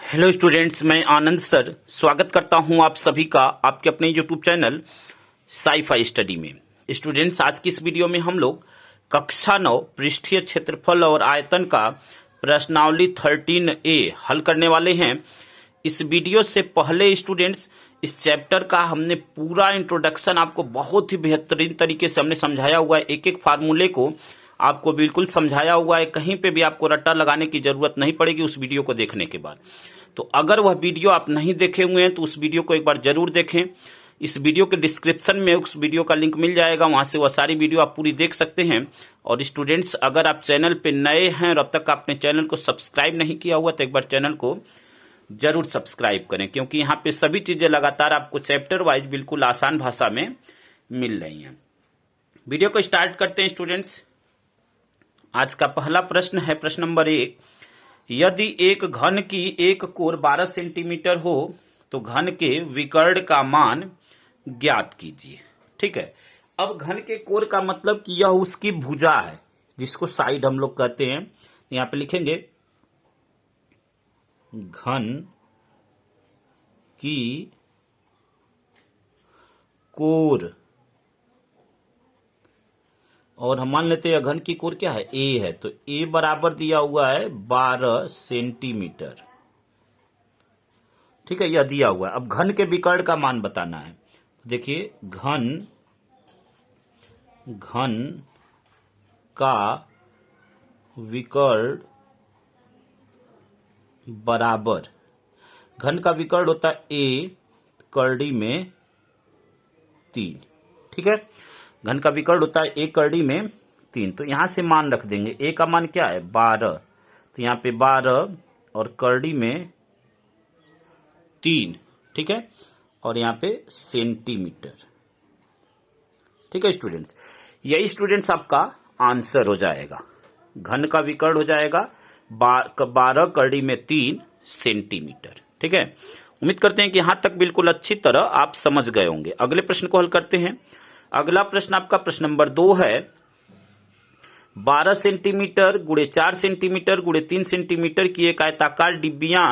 Hello students, मैं आनंद sir स्वागत करता हूं आप सभी का आपके अपने यूट्यूब चैनल साई-फाई स्टडी में। स्टूडेंट्स, आज की इस वीडियो में हम लोग कक्षा 9 पृष्ठीय क्षेत्रफल और आयतन का प्रश्नावली 13A हल करने वाले हैं। इस वीडियो से पहले स्टूडेंट्स, इस चैप्टर का हमने पूरा इंट्रोडक्शन आपको बहुत ही बेहतरीन तरीके से हमने समझाया हुआ है। एक एक फार्मूले को आपको बिल्कुल समझाया हुआ है, कहीं पे भी आपको रट्टा लगाने की जरूरत नहीं पड़ेगी उस वीडियो को देखने के बाद। तो अगर वह वीडियो आप नहीं देखे हुए हैं तो उस वीडियो को एक बार जरूर देखें। इस वीडियो के डिस्क्रिप्शन में उस वीडियो का लिंक मिल जाएगा, वहां से वह सारी वीडियो आप पूरी देख सकते हैं। और स्टूडेंट्स, अगर आप चैनल पे नए हैं और अब तक आपने चैनल को सब्सक्राइब नहीं किया हुआ तो एक बार चैनल को जरूर सब्सक्राइब करें, क्योंकि यहाँ पे सभी चीजें लगातार आपको चैप्टर वाइज बिल्कुल आसान भाषा में मिल रही हैं। वीडियो को स्टार्ट करते हैं स्टूडेंट्स। आज का पहला प्रश्न है प्रश्न नंबर 1। यदि एक घन की एक कोर 12 सेंटीमीटर हो तो घन के विकर्ण का मान ज्ञात कीजिए। ठीक है, अब घन के कोर का मतलब कि यह उसकी भुजा है, जिसको साइड हम लोग कहते हैं। यहां पे लिखेंगे घन की कोर, और हम मान लेते हैं घन की कोर क्या है, ए है, तो ए बराबर दिया हुआ है 12 सेंटीमीटर। ठीक है, यह दिया हुआ है। अब घन के विकर्ण का मान बताना है। देखिए, घन का विकर्ण बराबर, घन का विकर्ण होता है ए करड़ी में 3। ठीक है, घन का विकर्ण होता है ए करड़ी में 3। तो यहां से मान रख देंगे। ए का मान क्या है 12, तो यहां पे 12 और करड़ी में 3। ठीक है, और यहां पे सेंटीमीटर। ठीक है स्टूडेंट्स, यही स्टूडेंट्स आपका आंसर हो जाएगा। घन का विकर्ण हो जाएगा 12 करड़ी में 3 सेंटीमीटर। ठीक है, उम्मीद करते हैं कि यहां तक बिल्कुल अच्छी तरह आप समझ गए होंगे। अगले प्रश्न को हल करते हैं। अगला प्रश्न आपका प्रश्न नंबर 2 है। 12 सेंटीमीटर गुणे 4 सेंटीमीटर गुणे 3 सेंटीमीटर की एक आयताकार डिब्बियां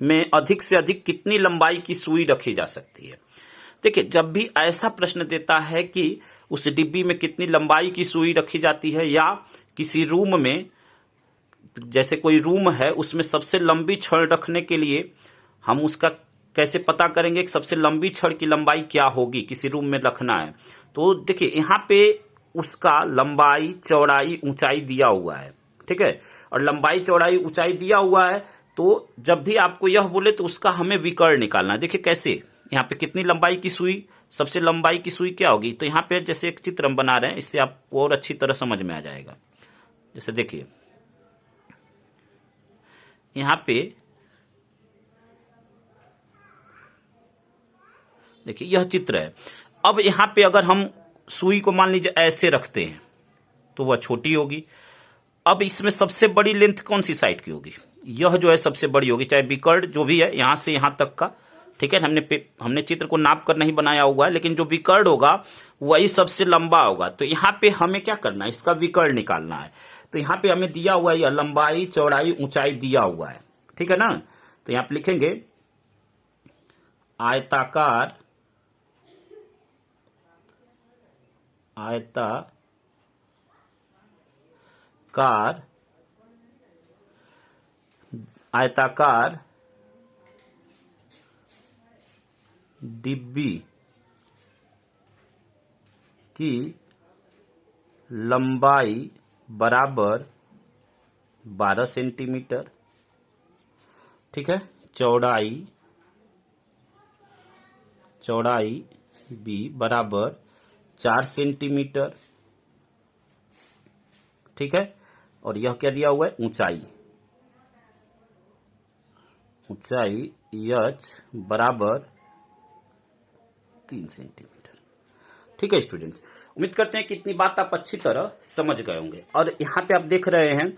में अधिक से अधिक कितनी लंबाई की सुई रखी जा सकती है। देखिए, जब भी ऐसा प्रश्न देता है कि उस डिब्बी में कितनी लंबाई की सुई रखी जाती है, या किसी रूम में, जैसे कोई रूम है उसमें सबसे लंबी छड़ रखने के लिए हम उसका कैसे पता करेंगे कि सबसे लंबी छड़ की लंबाई क्या होगी, किसी रूम में रखना है। तो देखिए, यहाँ पे उसका लंबाई चौड़ाई ऊंचाई दिया हुआ है। ठीक है, और लंबाई चौड़ाई ऊंचाई दिया हुआ है, तो जब भी आपको यह बोले तो उसका हमें विकर्ण निकालना है। देखिए कैसे, यहाँ पे कितनी लंबाई की सुई, सबसे लंबाई की सुई क्या होगी। तो यहाँ पे जैसे एक चित्र हम बना रहे हैं, इससे आपको और अच्छी तरह समझ में आ जाएगा। जैसे देखिए, यहाँ पे देखिए यह चित्र है। अब यहाँ पे अगर हम सुई को मान लीजिए ऐसे रखते हैं तो वह छोटी होगी। अब इसमें सबसे बड़ी लेंथ कौन सी साइड की होगी, यह जो है सबसे बड़ी होगी, चाहे विकर्ण जो भी है यहां से यहां तक का। ठीक है, हमने चित्र को नाप कर नहीं बनाया हुआ है, लेकिन जो विकर्ण होगा वही सबसे लंबा होगा। तो यहाँ पे हमें क्या करना है, इसका विकर्ण निकालना है। तो यहाँ पे हमें दिया हुआ है यह लंबाई चौड़ाई ऊंचाई दिया हुआ है। ठीक है ना, तो यहाँ पे लिखेंगे आयताकार आयताकार डिब्बी की लंबाई बराबर 12 सेंटीमीटर। ठीक है, चौड़ाई भी बराबर 4 सेंटीमीटर। ठीक है, और यह क्या दिया हुआ है, ऊंचाई h बराबर 3 सेंटीमीटर। ठीक है स्टूडेंट्स, उम्मीद करते हैं कि इतनी बात आप अच्छी तरह समझ गए होंगे। और यहाँ पे आप देख रहे हैं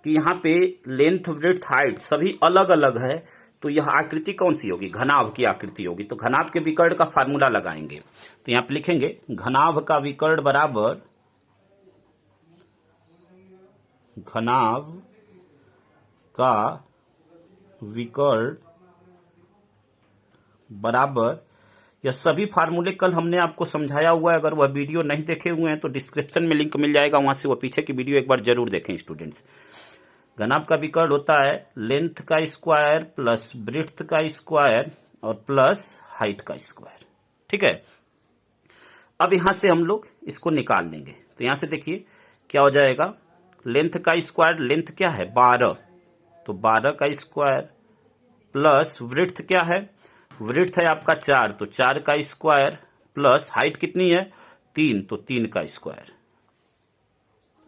कि यहाँ पे लेंथ ब्रेड्थ हाइट सभी अलग अलग है, तो यह आकृति कौन सी होगी, घनाभ की आकृति होगी। तो घनाभ के विकर्ण का फार्मूला लगाएंगे। तो यहाँ पे लिखेंगे घनाभ का विकर्ण बराबर, घनाभ का विकर्ण बराबर, यह सभी फार्मूले कल हमने आपको समझाया हुआ है। अगर वह वीडियो नहीं देखे हुए हैं तो डिस्क्रिप्शन में लिंक मिल जाएगा, वहां से वह पीछे की वीडियो एक बार जरूर देखें स्टूडेंट्स। घनाभ का विकर्ण होता है लेंथ का स्क्वायर प्लस ब्रेड्थ का स्क्वायर और प्लस हाइट का स्क्वायर। ठीक है, अब यहां से हम लोग इसको निकाल लेंगे। तो यहां से देखिए क्या हो जाएगा, लेंथ का स्क्वायर, लेंथ क्या है 12, तो 12 का स्क्वायर प्लस ब्रेड्थ क्या है, ब्रेड्थ है आपका 4, तो 4 का स्क्वायर प्लस हाइट कितनी है 3, तो 3 का स्क्वायर।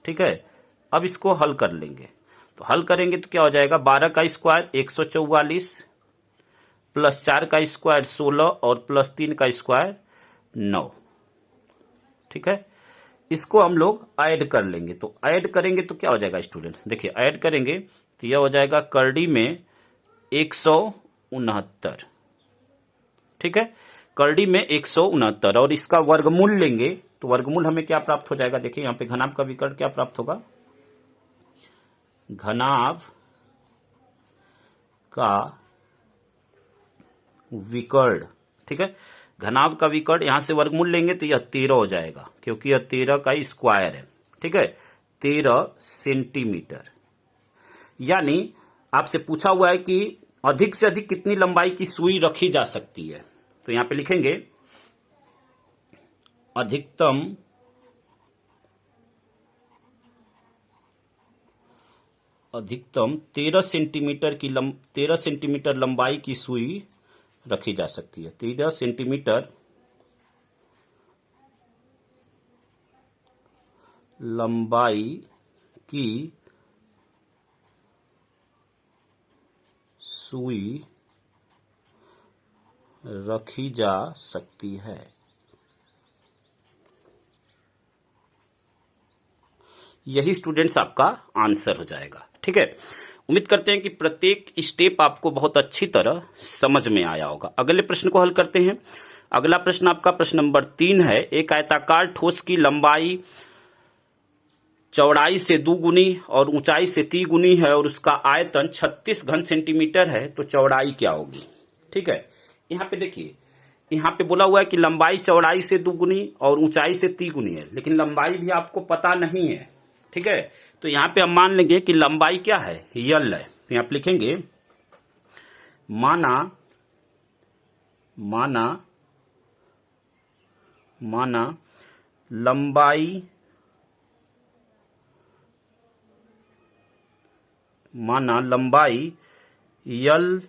ठीक है, अब इसको हल कर लेंगे। तो हल करेंगे तो क्या हो जाएगा, 12 का स्क्वायर 144 प्लस 4 का स्क्वायर 16 और प्लस 3 का स्क्वायर 9। ठीक है, इसको हम लोग ऐड कर लेंगे। तो ऐड करेंगे तो क्या हो जाएगा स्टूडेंट्स, देखिए ऐड करेंगे तो यह हो जाएगा करड़ी में 169। ठीक है, करड़ी में 169 और इसका वर्गमूल लेंगे तो वर्गमूल हमें क्या प्राप्त हो जाएगा, देखिए यहां पे घनाभ का विकर्ण क्या प्राप्त होगा, घनाभ का विकर्ण। ठीक है, घनाभ का विकर्ण यहां से वर्गमूल लेंगे तो यह 13 हो जाएगा, क्योंकि यह 13 का स्क्वायर है। ठीक है, 13 सेंटीमीटर। यानी आपसे पूछा हुआ है कि अधिक से अधिक कितनी लंबाई की सुई रखी जा सकती है, तो यहां पे लिखेंगे अधिकतम 13 सेंटीमीटर 13 सेंटीमीटर लंबाई की सुई रखी जा सकती है। 13 सेंटीमीटर लंबाई की सुई रखी जा सकती है। यही स्टूडेंट्स आपका आंसर हो जाएगा। ठीक है, उम्मीद करते हैं कि प्रत्येक स्टेप आपको बहुत अच्छी तरह समझ में आया होगा। अगले प्रश्न को हल करते हैं। अगला प्रश्न आपका प्रश्न नंबर 3 है। एक आयताकार ठोस की लंबाई चौड़ाई से 2 गुनी और ऊंचाई से 3 गुनी है और उसका आयतन 36 घन सेंटीमीटर है, तो चौड़ाई क्या होगी। ठीक है, यहाँ पे देखिए, यहाँ पे बोला हुआ है कि लंबाई चौड़ाई से 2 गुनी और ऊंचाई से 3 गुनी है, लेकिन लंबाई भी आपको पता नहीं है। ठीक है, तो यहाँ पे हम मान लेंगे कि लंबाई क्या है, यल है। तो यहाँ पे लिखेंगे माना लंबाई यल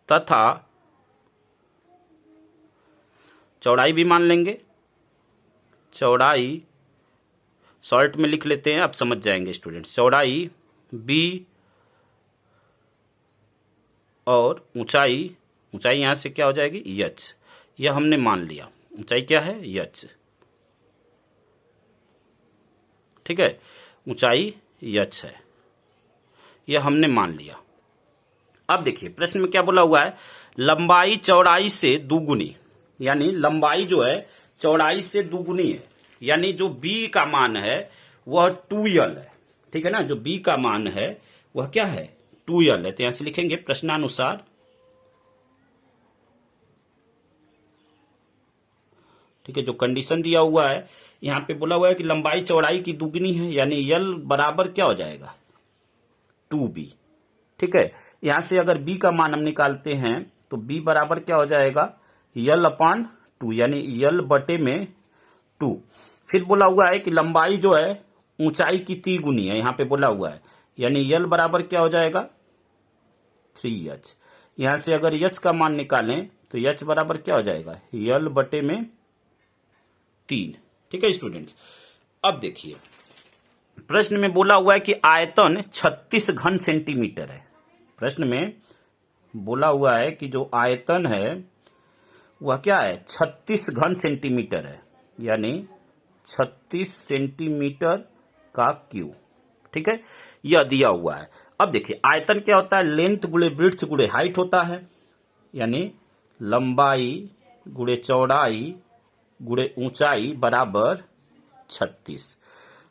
तथा चौड़ाई भी मान लेंगे, चौड़ाई शॉर्ट में लिख लेते हैं, आप समझ जाएंगे स्टूडेंट्स। चौड़ाई b और ऊंचाई यहां से क्या हो जाएगी h, यह हमने मान लिया। ऊंचाई क्या है h। ठीक है, ऊंचाई h है, यह हमने मान लिया। अब देखिए प्रश्न में क्या बोला हुआ है, लंबाई चौड़ाई से 2 गुनी, यानी लंबाई जो है चौड़ाई से 2 गुनी है, यानी जो b का मान है वह 2l है। ठीक है ना, जो b का मान है वह क्या है 2l है। तो यहां से लिखेंगे प्रश्नानुसार, ठीक है, जो कंडीशन दिया हुआ है यहां पे बोला हुआ है कि लंबाई चौड़ाई की दुगनी है, यानी l बराबर क्या हो जाएगा 2b। ठीक है, यहां से अगर b का मान हम निकालते हैं तो b बराबर क्या हो जाएगा l/2, यानी l बटे में 2। फिर बोला हुआ है कि लंबाई जो है ऊंचाई की 3 गुनी है, यहां पे बोला हुआ है, यानी l बराबर क्या हो जाएगा 3h। यहां से अगर h का मान निकालें तो h बराबर क्या हो जाएगा l बटे में 3। ठीक है स्टूडेंट्स, अब देखिए प्रश्न में बोला हुआ है कि आयतन 36 घन सेंटीमीटर है। प्रश्न में बोला हुआ है कि जो आयतन है वह क्या है 36 घन सेंटीमीटर है, यानी 36 सेंटीमीटर का क्यूब। ठीक है, यह दिया हुआ है। अब देखिए आयतन क्या होता है, लेंथ गुणे ब्रेड्थ गुणे हाइट होता है, यानी लंबाई गुणे चौड़ाई गुणे ऊंचाई बराबर 36।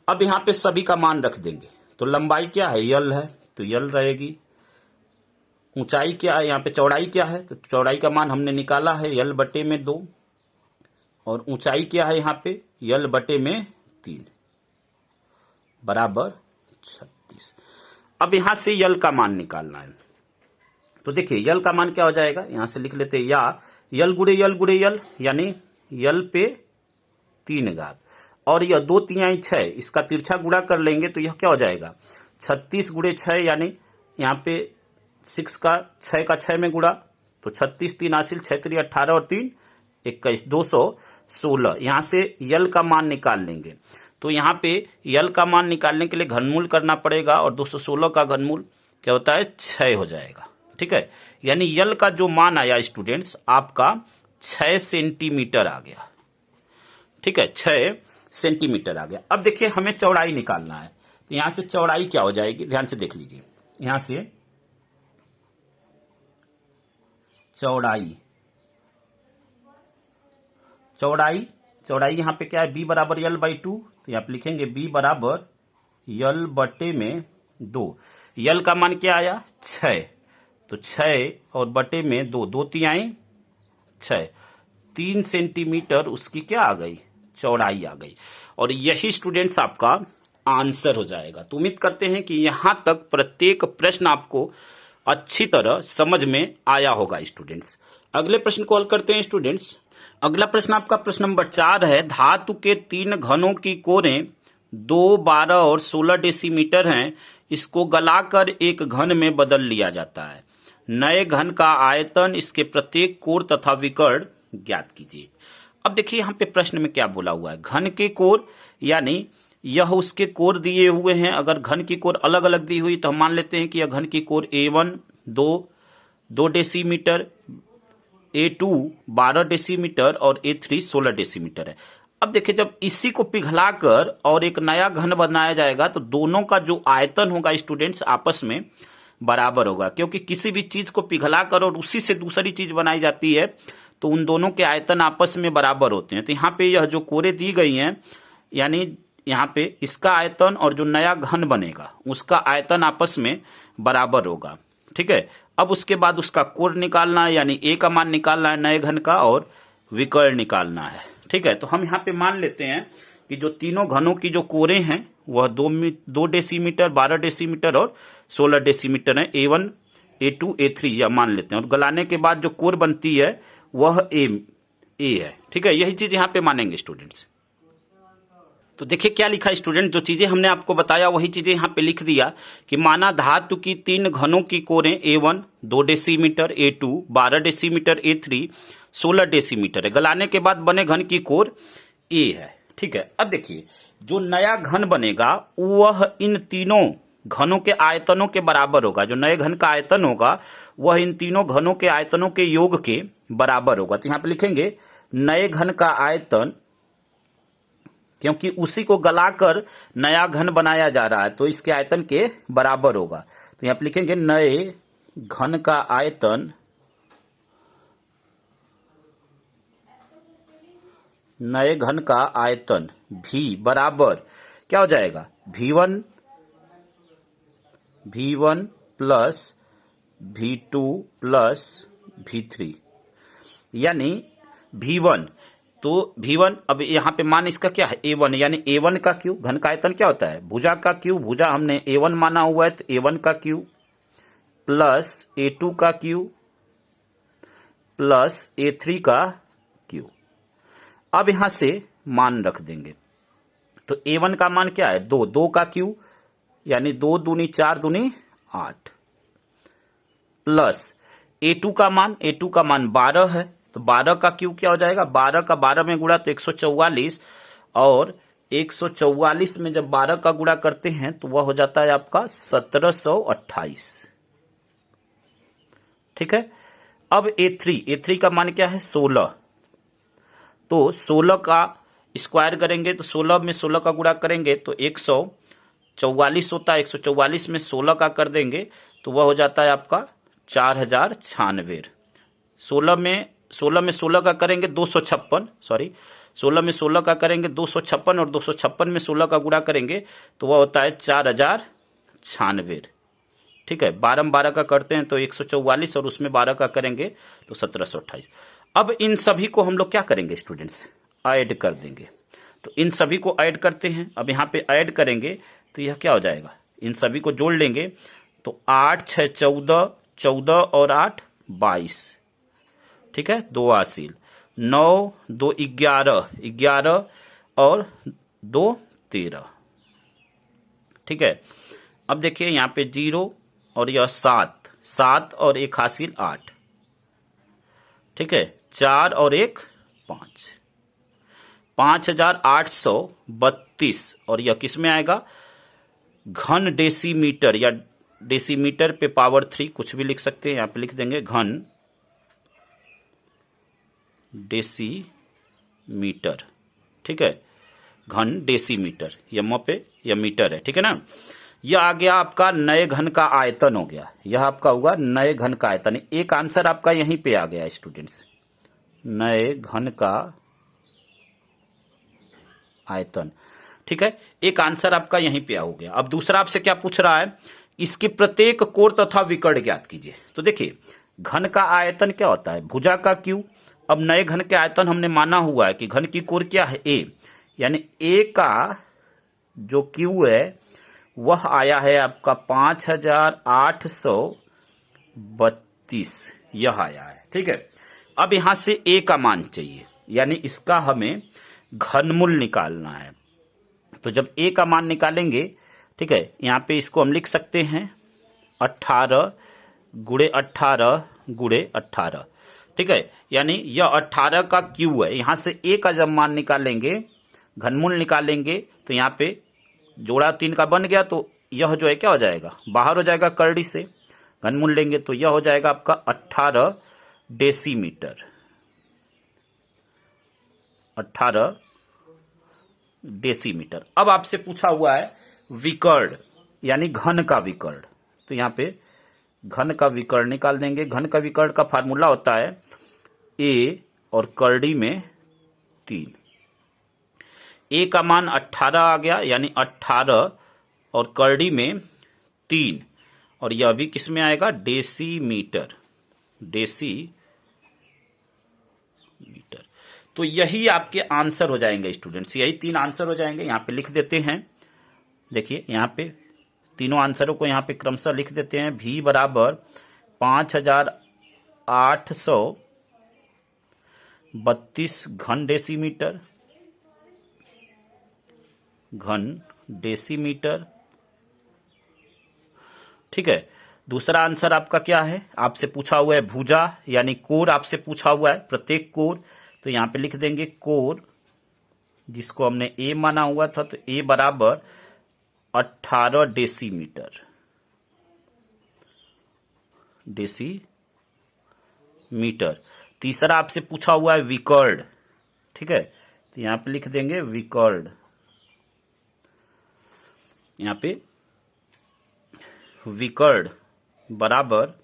अब यहां पे सभी का मान रख देंगे, तो लंबाई क्या है यल है, तो यल रहेगी, ऊंचाई क्या है, यहाँ पे चौड़ाई क्या है, तो चौड़ाई का मान हमने निकाला है यल बटे में 2, और ऊंचाई क्या है यहाँ पे यल बटे में 3 बराबर 36। अब यहाँ से यल का मान निकालना है। तो देखिए यल का मान क्या हो जाएगा, यहां से लिख लेते हैं या यल गुड़े यल यानी यल पे 3 घात, और यह 2 तिहाई 6, इसका तिरछा गुणा कर लेंगे तो यह क्या हो जाएगा 36 गुड़े 6, यानी यहाँ पे 6 का 6 में गुणा, तो 36 3 हासिल 6 3 18 और 3 21 216। यहाँ से यल का मान निकाल लेंगे, तो यहाँ पे यल का मान निकालने के लिए घनमूल करना पड़ेगा, और 216 का घनमूल क्या होता है 6 हो जाएगा। ठीक है, यानी यल का जो मान आया स्टूडेंट्स आपका 6 सेंटीमीटर आ गया। ठीक है, 6 सेंटीमीटर आ गया। अब देखिए हमें चौड़ाई निकालना है, तो यहां से चौड़ाई क्या हो जाएगी, ध्यान से देख लीजिए। यहां से चौड़ाई यहां पे क्या है, b बराबर यल बाई 2, तो यहां पे लिखेंगे b बराबर यल बटे में 2। यल का मान क्या आया 6, तो 6 और बटे में 2, 2 तिहाई 6, 3 सेंटीमीटर उसकी क्या आ गई चौड़ाई आ गई, और यही स्टूडेंट्स आपका आंसर हो जाएगा। तो उम्मीद करते हैं कि यहां तक प्रत्येक प्रश्न आपको अच्छी तरह समझ में आया होगा स्टूडेंट्स। अगले प्रश्न को हल करते हैं स्टूडेंट्स। अगला प्रश्न आपका प्रश्न नंबर 4 है, धातु के 3 घनों की कोरें 2, 12 और 16 डेसीमीटर हैं, इसको गलाकर एक घन में बदल लिया जाता है। नए घन का आयतन, इसके प्रत्येक कोर तथा विकर्ण ज्ञात कीजिए। अब देखिए यहाँ पे प्रश्न में क्या बोला हुआ है, घन के कोर यानी यह उसके कोर दिए हुए हैं। अगर घन की कोर अलग अलग दी हुई तो हम मान लेते हैं कि यह घन की core A1 2 decimetre, A2 12 decimetre और A3 16 डेसीमीटर है। अब देखिए जब इसी को पिघलाकर और एक नया घन बनाया जाएगा तो दोनों का जो आयतन होगा स्टूडेंट्स आपस में बराबर होगा, क्योंकि किसी भी चीज को पिघलाकर और उसी से दूसरी चीज बनाई जाती है तो उन दोनों के आयतन आपस में बराबर होते हैं। तो यहाँ पे यह जो कोरें दी गई हैं, यानी यहाँ पे इसका आयतन और जो नया घन बनेगा उसका आयतन आपस में बराबर होगा। ठीक है, अब उसके बाद उसका कोर निकालना है, यानी ए का मान निकालना है नए घन का, और विकर्ण निकालना है। ठीक है, तो हम यहाँ पे मान लेते हैं कि जो तीनों घनों की जो कोरें हैं वह 2 डेसीमीटर, 12 डेसीमीटर और 16 डेसीमीटर है, A1 A2 A3 यह मान लेते हैं, और गलाने के बाद जो कोर बनती है वह ए है। ठीक है, यही चीज यहाँ पे मानेंगे स्टूडेंट्स। तो देखिए क्या लिखा है स्टूडेंट, जो चीजें हमने आपको बताया वही चीजें यहाँ पे लिख दिया कि माना धातु की 3 घनों की कोरें A1 2 decimetre, A2 12 decimetre, A3 16 decimetre है, गलाने के बाद बने घन की कोर A है। ठीक है, अब देखिए जो नया घन बनेगा वह इन तीनों घनों के आयतनों के बराबर होगा। जो नए घन का आयतन होगा वह इन तीनों घनों के आयतनों के योग के बराबर होगा। तो यहाँ पे लिखेंगे नए घन का आयतन, क्योंकि उसी को गलाकर नया घन बनाया जा रहा है तो इसके आयतन के बराबर होगा। तो यहां पर लिखेंगे नए घन का आयतन, नए घन का आयतन भी बराबर क्या हो जाएगा V1 plus V2 plus V3, यानी V1 तो V1, अब यहाँ पे मान इसका क्या है A1, यानी A1 का क्यूब, घन का आयतन क्या होता है भुजा का क्यूब, भुजा हमने A1 माना हुआ है तो A1 का क्यूब प्लस A2 का क्यूब प्लस A3 का क्यूब। अब यहां से मान रख देंगे तो A1 का मान क्या है 2 का क्यूब, यानी 2 दूनी 4 दूनी 8, प्लस A2 का मान 12 है तो 12 का क्यूब क्या हो जाएगा, 12 का 12 में गुणा तो 144, और 144 में जब 12 का गुणा करते हैं तो वह हो जाता है आपका 1728। ठीक है, अब A3 का मान क्या है 16, तो 16 का स्क्वायर करेंगे तो 16 में 16 का गुणा करेंगे तो 144 होता है, 144 में 16 का कर देंगे तो वह हो जाता है आपका 4096। 16 में 16 का करेंगे 256, सॉरी 16 में 16 का करेंगे 256, और 256 में 16 का गुणा करेंगे तो वह होता है 4096। ठीक है, 12 का करते हैं तो 144 और उसमें 12 का करेंगे तो 1728। अब इन सभी को हम लोग क्या करेंगे स्टूडेंट्स, ऐड कर देंगे। तो इन सभी को ऐड करते हैं। अब यहाँ पे ऐड करेंगे तो यह क्या हो जाएगा, इन सभी को जोड़ लेंगे तो 8 6 14, 14 और 8 22, ठीक है, 2 हासिल, 9 2 11, 11 और 2 13, ठीक है। अब देखिए यहाँ पे 0 और यह 7, 7 और 1 हासिल 8, ठीक है, 4 और 1 5, 5832 और यह किस में आएगा, घन डेसीमीटर या डेसीमीटर पे पावर 3 कुछ भी लिख सकते हैं, यहां पे लिख देंगे घन डेसीमीटर, ठीक है, घन डेसीमीटर, यम पे यह मीटर है, ठीक है ना। यह आ गया आपका नए घन का आयतन हो गया, यह आपका हुआ नए घन का आयतन। एक आंसर आपका यहीं पे आ गया स्टूडेंट्स, नए घन का आयतन, ठीक है, एक आंसर आपका यहीं पे हो गया। अब दूसरा आपसे क्या पूछ रहा है, इसके प्रत्येक कोण तथा विकर्ण ज्ञात कीजिए। तो देखिए घन का आयतन क्या होता है, भुजा का क्यू। अब नए घन के आयतन हमने माना हुआ है कि घन की कोण क्या है, ए, यानी ए का जो क्यू है वह आया है आपका 5832, यह आया है, ठीक है। अब यहां से ए का मान चाहिए, यानी इसका हमें घनमूल निकालना है। तो जब ए का मान निकालेंगे, ठीक है, यहां पे इसको हम लिख सकते हैं 18 गुणे 18 गुणे 18, ठीक है, यानी यह 18 का क्यू है। यहां से ए का जब मान निकालेंगे, घनमूल निकालेंगे, तो यहां पे जोड़ा 3 का बन गया, तो यह जो है क्या हो जाएगा, बाहर हो जाएगा करड़ी से। घनमूल लेंगे तो यह हो जाएगा आपका 18 डेसीमीटर, 18 डेसीमीटर। अब आपसे पूछा हुआ है विकर्ण, यानी घन का विकर्ण। तो यहां पे घन का विकर्ण निकाल देंगे। घन का विकर्ण का फार्मूला होता है ए और करड़ी में 3। ए का मान 18 आ गया, यानी 18 और करड़ी में 3, और यह भी किस में आएगा, डेसीमीटर, डेसीमीटर। तो यही आपके आंसर हो जाएंगे स्टूडेंट्स, यही 3 आंसर हो जाएंगे। यहां पे लिख देते हैं, देखिए यहां पे तीनों आंसरों को यहां पे क्रमशः लिख देते हैं। V बराबर 5832 घन डेसीमीटर, ठीक है। दूसरा आंसर आपका क्या है, आपसे पूछा हुआ है भुजा यानी कोर, आपसे पूछा हुआ है प्रत्येक कोर। तो यहां पे लिख देंगे कोर, जिसको हमने ए माना हुआ था, तो ए बराबर 18 डेसीमीटर। तीसरा आपसे पूछा हुआ है विकर्ण, ठीक है, तो यहां पे लिख देंगे विकर्ण, यहां पे विकर्ण बराबर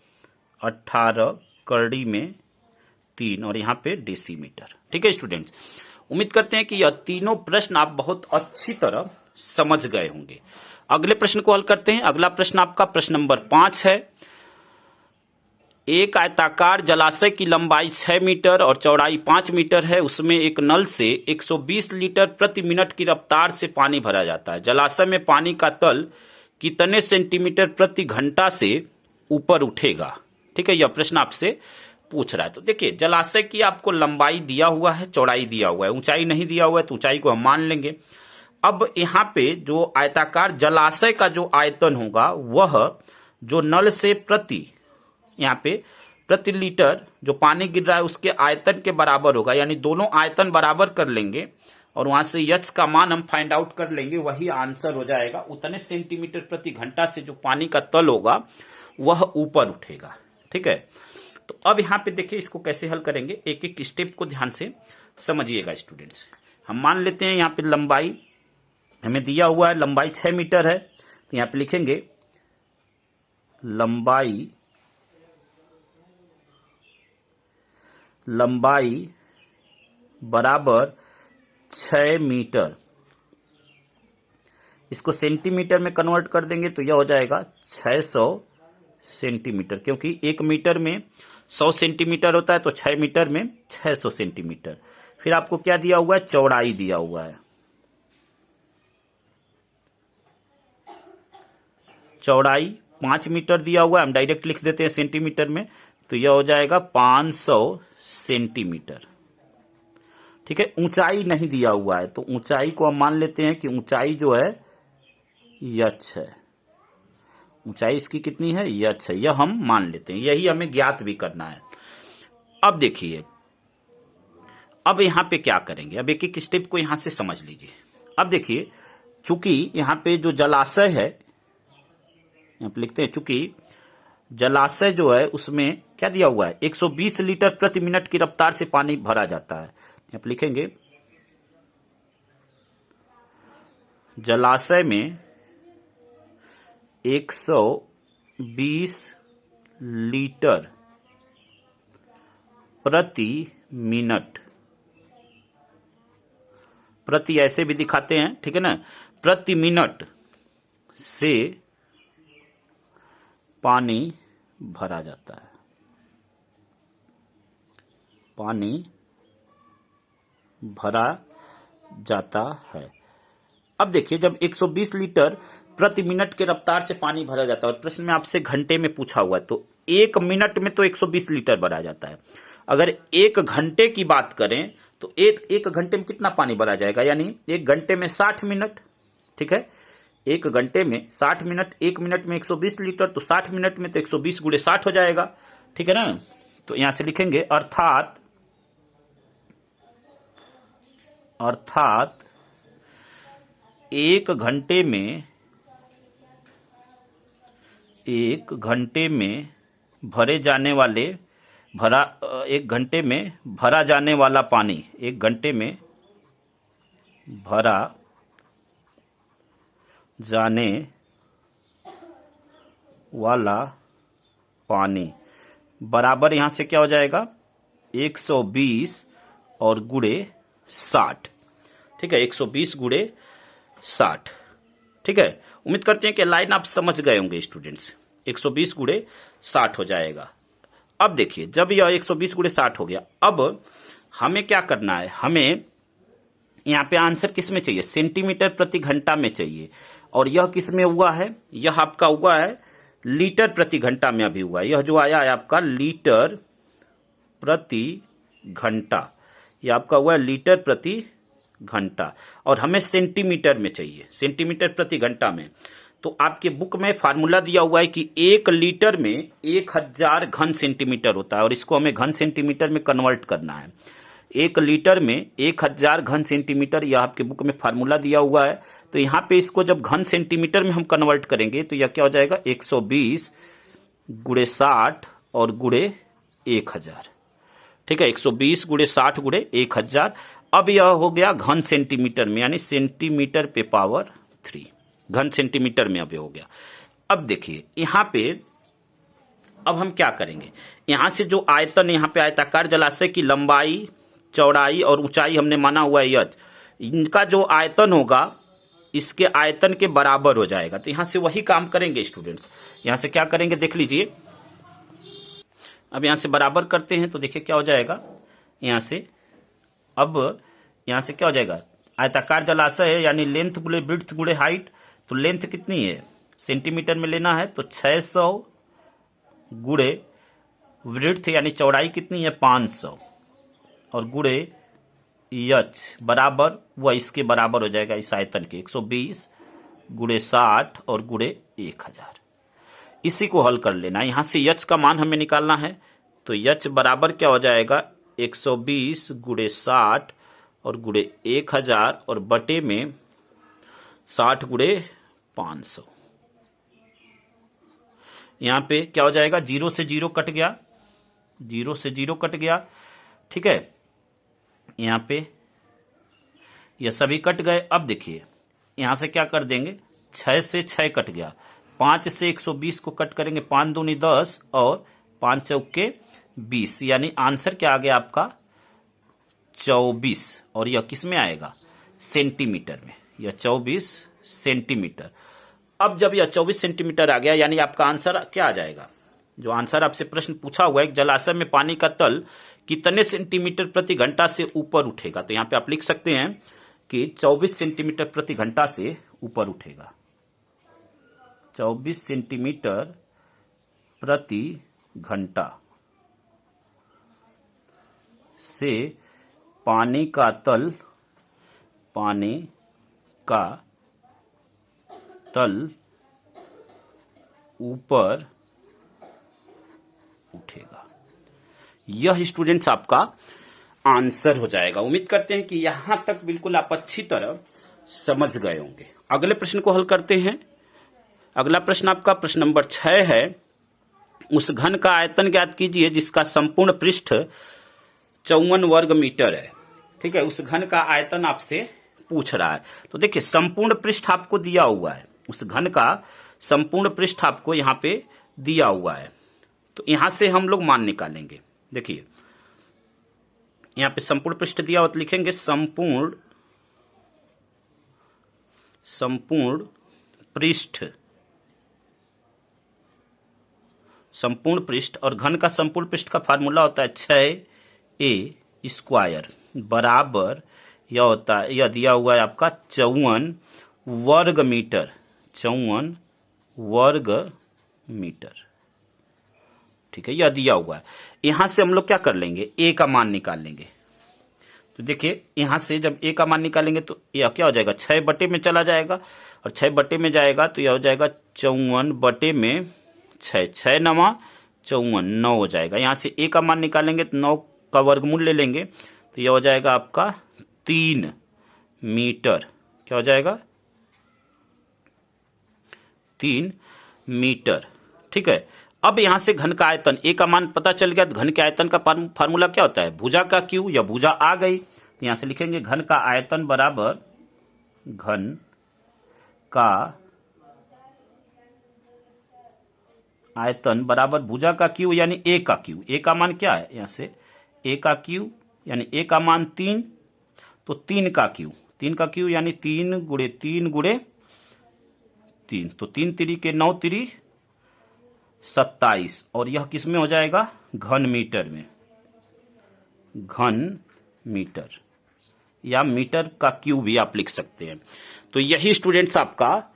18 करड़ी में 3 और यहां पे डेसीमीटर, ठीक है स्टूडेंट्स। उम्मीद करते हैं कि यह तीनों प्रश्न आप बहुत अच्छी तरह समझ गए होंगे। अगले प्रश्न को हल करते हैं। अगला प्रश्न आपका प्रश्न नंबर 5 है। एक आयताकार जलाशय की लंबाई 6 मीटर और चौड़ाई 5 मीटर है। उसमें एक नल से 120 लीटर प्रति मिनट की रफ्तार से पानी भरा जाता है। जलाशय में पानी का तल कितने सेंटीमीटर प्रति घंटा से ऊपर उठेगा, ठीक है, यह प्रश्न आपसे पूछ रहा है। तो देखिए जलाशय की आपको लंबाई दिया हुआ है, चौड़ाई दिया हुआ है, ऊंचाई नहीं दिया हुआ है, तो ऊंचाई को हम मान लेंगे। अब यहाँ पे जो आयताकार जलाशय का जो आयतन होगा वह जो नल से प्रति, यहाँ पे प्रति लीटर जो पानी गिर रहा है उसके आयतन के बराबर होगा, यानी दोनों आयतन बराबर कर लेंगे और वहां से यच का मान हम फाइंड आउट कर लेंगे, वही आंसर हो जाएगा। उतने सेंटीमीटर प्रति घंटा से जो पानी का तल होगा वह ऊपर उठेगा, ठीक है। तो अब यहाँ पे देखिए इसको कैसे हल करेंगे, एक एक स्टेप को ध्यान से समझिएगा स्टूडेंट्स। हम मान लेते हैं यहाँ पे लंबाई हमें दिया हुआ है, लंबाई 6 मीटर है, तो यहाँ पे लिखेंगे लंबाई बराबर 6 मीटर। इसको सेंटीमीटर में कन्वर्ट कर देंगे तो यह हो जाएगा 600 सेंटीमीटर, क्योंकि 1 मीटर में 100 सेंटीमीटर होता है, तो 6 मीटर में 600 सेंटीमीटर। फिर आपको क्या दिया हुआ है, चौड़ाई दिया हुआ है। चौड़ाई 5 मीटर दिया हुआ है, हम डायरेक्ट लिख देते हैं सेंटीमीटर में, तो यह हो जाएगा 500 सेंटीमीटर। ठीक है, ऊंचाई नहीं दिया हुआ है, तो ऊंचाई को हम मान लेते हैं कि ऊंचाई जो है यच है। ऊंचाई इसकी कितनी है, यच है, यह हम मान लेते हैं। यही हमें ज्ञात भी करना है। अब देखिए, अब यहां पे क्या करेंगे, अब एक एक स्टेप को यहां से समझ लीजिए। अब देखिए, चूंकि यहां पे जो जलाशय है, यहां पे लिखते हैं, चूंकि जलाशय जो है उसमें क्या दिया हुआ है, 120 लीटर प्रति मिनट की रफ्तार से पानी भरा जाता है। यहां पे लिखेंगे, जलाशय में 120 लीटर प्रति मिनट, प्रति ऐसे भी दिखाते हैं, ठीक है ना, प्रति मिनट से पानी भरा जाता है। पानी भरा जाता है। अब देखिए, जब 120 लीटर प्रति मिनट के रफ्तार से पानी भरा जाता है, और प्रश्न में आपसे घंटे में पूछा हुआ है, तो 1 मिनट में तो 120 लीटर भरा जाता है। अगर 1 घंटे की बात करें तो एक घंटे में कितना पानी भरा जाएगा, यानी 1 घंटे में 60 मिनट। ठीक है, 1 घंटे में 60 मिनट, 1 मिनट में 120 लीटर, तो 60 मिनट में तो 120 गुणे 60 हो जाएगा। ठीक है ना, तो यहां से लिखेंगे अर्थात 1 घंटे में 1 घंटे में भरे जाने वाले 1 घंटे में भरा जाने वाला पानी, 1 घंटे में भरा जाने वाला पानी बराबर यहां से क्या हो जाएगा, 120 और गुणे 60। ठीक है, 120 गुणे 60। ठीक है, उम्मीद करते हैं कि लाइन आप समझ गए होंगे स्टूडेंट्स। 120 गुणे 60 हो जाएगा। अब देखिए, जब यह 120 गुणे 60 हो गया, अब हमें क्या करना है, हमें यहां पे आंसर किस में चाहिए, सेंटीमीटर प्रति घंटा में चाहिए। और यह किस में हुआ है, यह आपका हुआ है लीटर प्रति घंटा में अभी हुआ है। यह जो आया है आपका लीटर प्रति घंटा, यह आपका हुआ है लीटर प्रति घंटा, और हमें सेंटीमीटर में चाहिए, सेंटीमीटर प्रति घंटा में। तो आपके बुक में फार्मूला दिया हुआ है कि 1 लीटर में 1000 घन सेंटीमीटर होता है, और इसको हमें घन सेंटीमीटर में कन्वर्ट करना है। 1 लीटर में 1000 घन सेंटीमीटर, यह आपके बुक में फार्मूला दिया हुआ है। तो यहां पे इसको जब घन सेंटीमीटर में हम कन्वर्ट करेंगे तो यह क्या हो जाएगा, 120 गुणे 60 और गुणे 1000। ठीक है, 120 गुणे 60 गुणे 1000। अब यह हो गया घन सेंटीमीटर में, यानी सेंटीमीटर पे पावर 3, घन सेंटीमीटर में अब हो गया। अब देखिए यहां पे, अब हम क्या करेंगे, यहां से जो आयतन, यहां पे आयताकार जलाशय की लंबाई, चौड़ाई और ऊंचाई हमने माना हुआ है यच, इनका जो आयतन होगा इसके आयतन के बराबर हो जाएगा। तो यहां से वही काम करेंगे स्टूडेंट्स। यहां से क्या करेंगे देख लीजिए, अब यहां से बराबर करते हैं तो देखिए क्या हो जाएगा, यहां से अब यहां से क्या हो जाएगा, आयताकार जलाशय है, यानी लेंथ गुणे ब्रेड्थ गुणे हाइट। तो लेंथ कितनी है, सेंटीमीटर में लेना है, तो 600 गुणे ब्रेड्थ यानी चौड़ाई कितनी है 500, और गुणे यच बराबर वह इसके बराबर हो जाएगा, इस आयतन के 120 गुणे 60 और गुणे 1000। इसी को हल कर लेना है। यहां से यच का मान हमें निकालना है, तो यच बराबर क्या हो जाएगा, 120 गुणे 60 और गुणे 1000 और बटे में 60 गुणे 500। यहां पे क्या हो जाएगा, 0 से 0 कट गया, 0 से 0 कट गया। ठीक है, यहां पे ये सभी कट गए। अब देखिए यहां से क्या कर देंगे, 6 से 6 कट गया, 5 से 120 को कट करेंगे, 5 दूनी 10 और 5 चौके 20, यानी आंसर क्या आ गया आपका 24। और यह किस में आएगा, सेंटीमीटर में, यह 24 सेंटीमीटर। अब जब यह 24 सेंटीमीटर आ गया, यानी आपका आंसर क्या आ जाएगा? जो आंसर आपसे प्रश्न पूछा हुआ है, एक जलाशय में पानी का तल कितने सेंटीमीटर प्रति घंटा से ऊपर उठेगा, तो यहां पे आप लिख सकते हैं कि 24 सेंटीमीटर प्रति घंटा से ऊपर उठेगा। 24 सेंटीमीटर प्रति घंटा से पानी का तल ऊपर उठेगा। यह स्टूडेंट्स आपका आंसर हो जाएगा। उम्मीद करते हैं कि यहां तक बिल्कुल आप अच्छी तरह समझ गए होंगे। अगले प्रश्न को हल करते हैं। अगला प्रश्न आपका प्रश्न नंबर 6 है। उस घन का आयतन ज्ञात कीजिए जिसका संपूर्ण पृष्ठ 54 वर्ग मीटर है। ठीक है, उस घन का आयतन आपसे पूछ रहा है। तो देखिए, संपूर्ण पृष्ठ आपको दिया हुआ है, उस घन का संपूर्ण पृष्ठ आपको यहां पे दिया हुआ है। तो यहां से हम लोग मान निकालेंगे। देखिए, यहां पे संपूर्ण पृष्ठ दिया हुआ, तो लिखेंगे संपूर्ण पृष्ठ, और घन का संपूर्ण पृष्ठ का फार्मूला होता है 6a² बराबर, यह होता है, यह दिया हुआ है आपका 54 वर्ग मीटर। 54 वर्ग मीटर। ठीक है, यह दिया हुआ है। यहां से हम लोग क्या कर लेंगे, a का मान निकाल लेंगे। तो देखिए, यहां से जब a का मान निकालेंगे तो यह क्या हो जाएगा, 6 बटे में चला जाएगा, और 6 बटे में जाएगा तो यह हो जाएगा 54 बटे में 6, 6 9 54, 9 हो जाएगा। यहां से a का मान निकालेंगे तो 9 का वर्गमूल ले लेंगे, तो यह हो जाएगा आपका 3 मीटर। क्या हो जाएगा, 3 मीटर। ठीक है, अब यहां से घन का आयतन, a का मान पता चल गया, तो घन के आयतन का फार्मूला क्या होता है, भुजा का q, या भुजा आ गई तो यहां से लिखेंगे घन का आयतन बराबर घन का आयतन बराबर भुजा का q यानी a का q। a का मान क्या है, यहां से a का q यानी a का मान 3, तो 3 का q, 3 का q यानी 3 गुणे 3 गुणे 3, तो 3 3 के 9 3 27, और यह किस में हो जाएगा, घन मीटर में। घन मीटर या मीटर का क्यूब भी आप लिख सकते हैं। तो यही स्टूडेंट्स आपका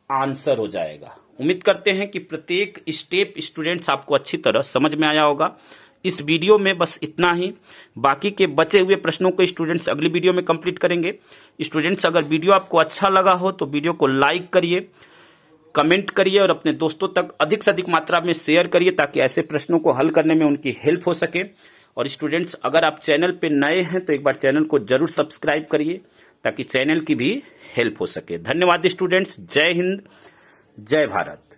आंसर हो जाएगा। उम्मीद करते हैं कि प्रत्येक स्टेप स्टूडेंट्स आपको अच्छी तरह समझ में आया होगा। इस वीडियो में बस इतना ही, बाकी के बचे हुए प्रश्नों को स्टूडेंट्स अगली वीडियो में कंप्लीट करेंगे। स्टूडेंट्स, अगर वीडियो आपको अच्छा लगा हो तो वीडियो को लाइक करिए, कमेंट करिए और अपने दोस्तों तक अधिक से अधिक मात्रा में शेयर करिए, ताकि ऐसे प्रश्नों को हल करने में उनकी हेल्प हो सके। और स्टूडेंट्स, अगर आप चैनल पे नए हैं तो एक बार चैनल को जरूर सब्सक्राइब करिए, ताकि चैनल की भी हेल्प हो सके। धन्यवाद स्टूडेंट्स। जय हिंद, जय भारत।